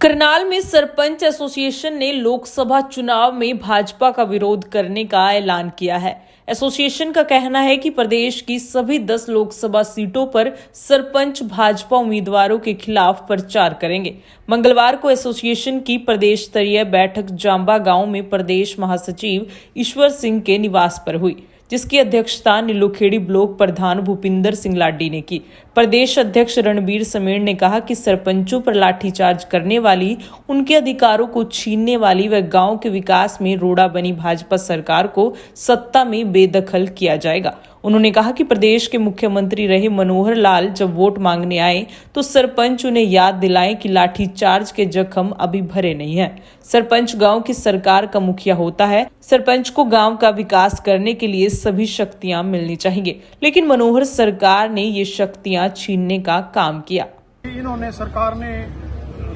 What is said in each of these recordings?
करनाल में सरपंच एसोसिएशन ने लोकसभा चुनाव में भाजपा का विरोध करने का ऐलान किया है। एसोसिएशन का कहना है कि प्रदेश की सभी 10 लोकसभा सीटों पर सरपंच भाजपा उम्मीदवारों के खिलाफ प्रचार करेंगे। मंगलवार को एसोसिएशन की प्रदेश स्तरीय बैठक जांबा गांव में प्रदेश महासचिव ईश्वर सिंह के निवास पर हुई, जिसकी अध्यक्षता नीलोखेड़ी ब्लॉक प्रधान भूपिंदर सिंह लाडी ने की। प्रदेश अध्यक्ष रणबीर समेर ने कहा कि सरपंचों पर लाठीचार्ज करने वाली, उनके अधिकारों को छीनने वाली व गांव के विकास में रोड़ा बनी भाजपा सरकार को सत्ता में बेदखल किया जाएगा। उन्होंने कहा कि प्रदेश के मुख्यमंत्री रहे मनोहर लाल जब वोट मांगने आए तो सरपंच उन्हें याद दिलाएं कि लाठीचार्ज के जख्म अभी भरे नहीं हैं। सरपंच गांव की सरकार का मुखिया होता है। सरपंच को गांव का विकास करने के लिए सभी शक्तियां मिलनी चाहिए, लेकिन मनोहर सरकार ने ये शक्तियां छीनने का काम किया। इन्होंने सरकार ने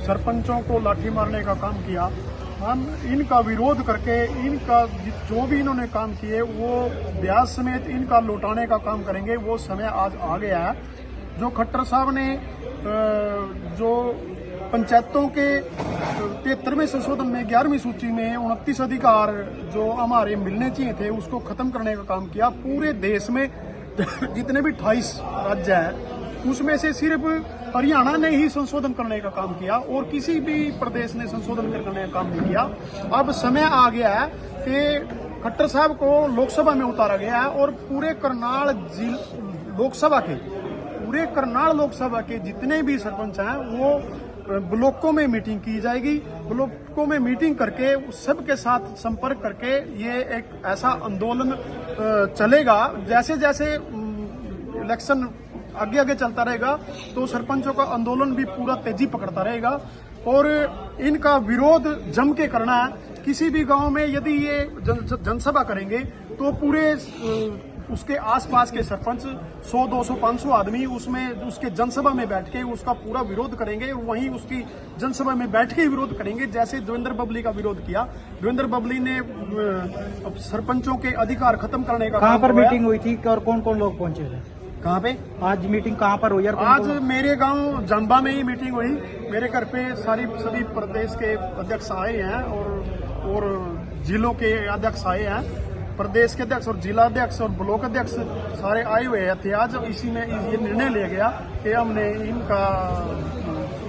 सरपंचों को लाठी मारने का काम किया। हम इनका विरोध करके इनका जो भी इन्होंने काम किए वो ब्याज समेत इनका लौटाने का काम करेंगे। वो समय आज आ गया है। जो खट्टर साहब ने जो पंचायतों के 73वें संशोधन में 11वीं सूची में 29 अधिकार जो हमारे मिलने चाहिए थे उसको खत्म करने का काम किया। पूरे देश में जितने भी 28 राज्य हैं उसमें से सिर्फ हरियाणा ने ही संशोधन करने का काम किया और किसी भी प्रदेश ने संशोधन करने का काम नहीं किया। अब समय आ गया है कि खट्टर साहब को लोकसभा में उतारा गया है और पूरे करनाल लोकसभा के जितने भी सरपंच हैं वो ब्लॉकों में मीटिंग की जाएगी। ब्लॉकों में मीटिंग करके सबके साथ संपर्क करके ये एक ऐसा आंदोलन चलेगा। जैसे जैसे इलेक्शन आगे आगे चलता रहेगा तो सरपंचों का आंदोलन भी पूरा तेजी पकड़ता रहेगा और इनका विरोध जम के करना है। किसी भी गांव में यदि ये जनसभा करेंगे तो पूरे उसके आसपास के सरपंच 100, 200, 500 आदमी उसमें उसके जनसभा में बैठ के उसका पूरा विरोध करेंगे। वहीं उसकी जनसभा में बैठ के ही विरोध करेंगे। जैसे देवेंद्र बबली का विरोध किया, देवेंद्र बबली ने सरपंचों के अधिकार खत्म करने का कहाँ पर मीटिंग हुई थी और कौन कौन लोग पहुंचे थे? कहाँ पे आज मीटिंग कहाँ पर हुई? आज मेरे गांव जांबा में ही मीटिंग हुई। मेरे घर पे सभी प्रदेश के अध्यक्ष आए हैं और जिलों के अध्यक्ष आए हैं। प्रदेश के अध्यक्ष और जिला अध्यक्ष और ब्लॉक अध्यक्ष सारे आए हुए थे। आज इसी में ये निर्णय लिया गया कि हमने इनका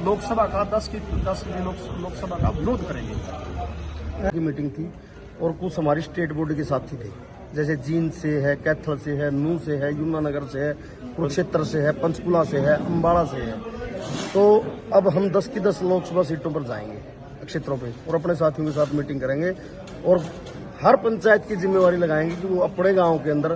लोकसभा का 10 लोकसभा का विरोध करेंगे। मीटिंग थी और कुछ हमारी स्टेट बॉडी के साथी थे, जैसे जींद से है, कैथल से है, नूह से है, यमुनानगर से है, कुरुक्षेत्र से है, पंचकुला से है, अम्बाड़ा से है। तो अब हम 10 की 10 लोकसभा सीटों पर जाएंगे क्षेत्रों पे और अपने साथियों के साथ मीटिंग करेंगे और हर पंचायत की जिम्मेवारी लगाएंगे कि वो अपने गांव के अंदर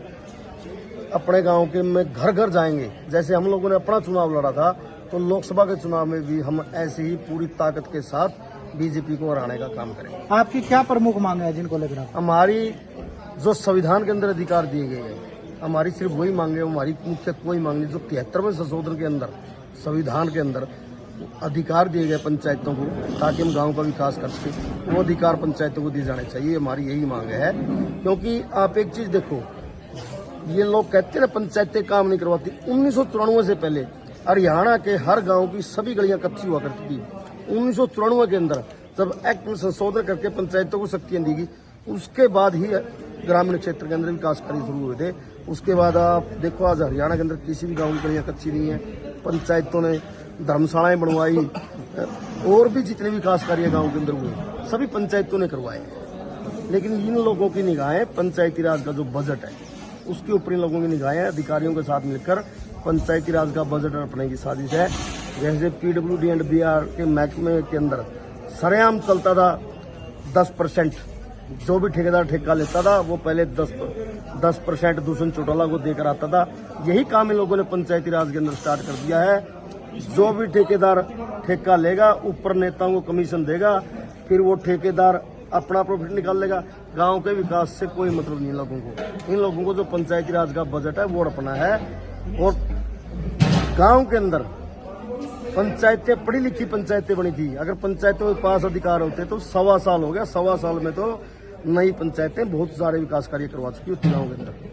अपने गांव के में घर घर जाएंगे। जैसे हम लोगों ने अपना चुनाव लड़ा था तो लोकसभा के चुनाव में भी हम ऐसे ही पूरी ताकत के साथ बीजेपी को हराने का काम करेंगे। आपकी क्या प्रमुख मांग है जिनको लग रहा है? हमारी जो संविधान के अंदर अधिकार दिए गए हैं, हमारी सिर्फ वही मांगे। हमारी मुख्य कोई मांग नहीं। जो 73वें संशोधन के अंदर संविधान के अंदर अधिकार दिए गए पंचायतों को ताकि हम गांव का विकास कर सकें, वो अधिकार पंचायतों को दिए जाने चाहिए। हमारी यही मांग है। क्योंकि आप एक चीज देखो, ये लोग कहते हैं ना पंचायतें काम नहीं करवाती। 1994 से पहले हरियाणा के हर गाँव की सभी गलियां कच्ची हुआ करती थी। 1994 के अंदर जब एक्ट में संशोधन करके पंचायतों को शक्तियां दी गई, उसके बाद ही ग्रामीण क्षेत्र के अंदर विकास कार्य शुरू हुए थे। उसके बाद आप देखो आज हरियाणा के अंदर किसी भी गांव की गलियां कच्ची नहीं है। पंचायतों ने धर्मशालाएं बनवाई और भी जितने विकास कार्य गांव के अंदर हुए सभी पंचायतों ने करवाए। लेकिन इन लोगों की निगाहें पंचायती राज का जो बजट है उसके ऊपर इन लोगों की निगाहें अधिकारियों के साथ मिलकर पंचायती राज का बजट अपने की साजिश है। जैसे PWD एंड BR के महकमे के अंदर सरेआम चलता था 10%। जो भी ठेकेदार ठेका लेता था वो पहले 10% दूसरे चौटाला को देकर आता था। यही काम इन लोगों ने पंचायती राज के अंदर स्टार्ट कर दिया है। जो भी ठेकेदार ठेका लेगा ऊपर नेताओं को कमीशन देगा, फिर वो ठेकेदार अपना प्रॉफिट निकाल लेगा। गांव के विकास से कोई मतलब नहीं इन लोगों को जो पंचायती राज का बजट है वो अपना है। और गांव के अंदर पंचायतें पढ़ी लिखी पंचायतें बनी थी। अगर पंचायतों के पास अधिकार होते तो 1.25 साल हो गया। 1.25 साल में तो नई पंचायतें बहुत सारे विकास कार्य करवा चुकी होती गाँव के अंदर।